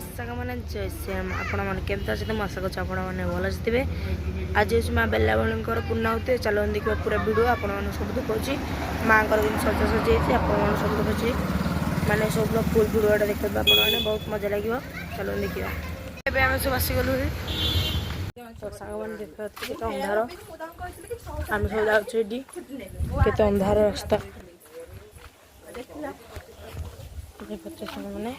साग मैंने जय श्याम आपण मैंने केमती अच्छे मशा कछ आपण मैंने भल थे आज हूँ माँ बेलावली पूर्णाहुति चलो देखा पूरा भिडियो आपण सब देखा माँ सजा सजी आप सब देखुची मैंने सब फुल भिडियोटा देखते आपने बहुत मजा लगे चलो देखा आम सब आसीगलु साग मैंने देखा केते अंधार आम सब जाऊँ केते अंधार रास्ता साग मैंने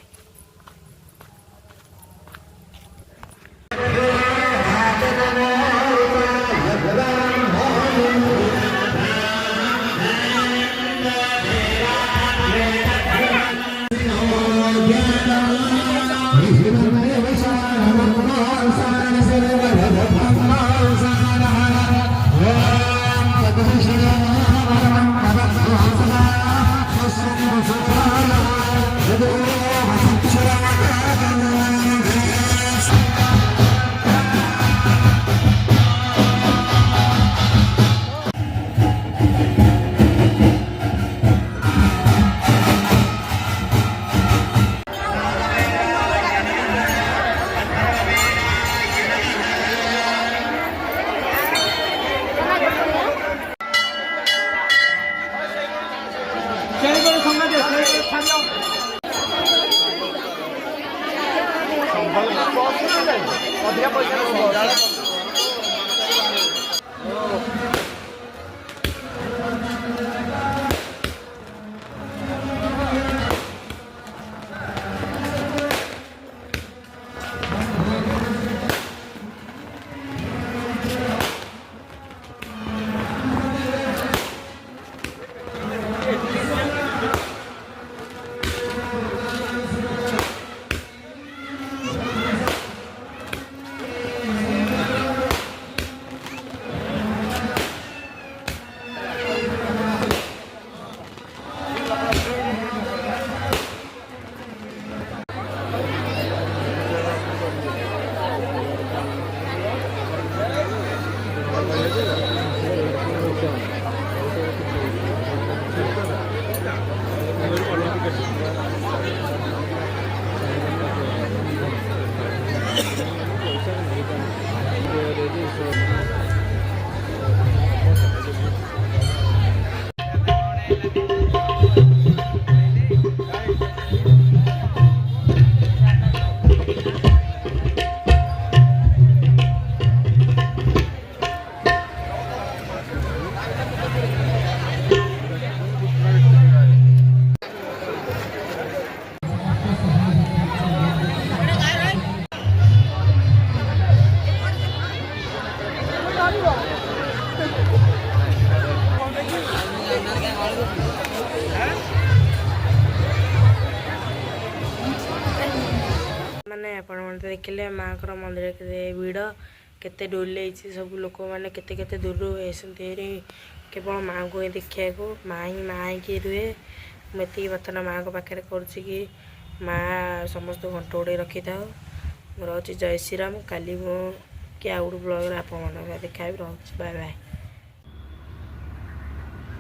ଅଧିକା ପଇସା मैंने आपण देखिले माँ को मंदिर के भिड़ केते डोले सब लोक मैंने केते दूर केवल माँ को ही देखा माँ ही किए रुहे मुझे बर्तन माँ को पाखे कि माँ समस्त घंट गोड़े रखी था रोचे जय श्रीराम काली मु क्या ब्लॉग आप देखा रोचे बाय बाय।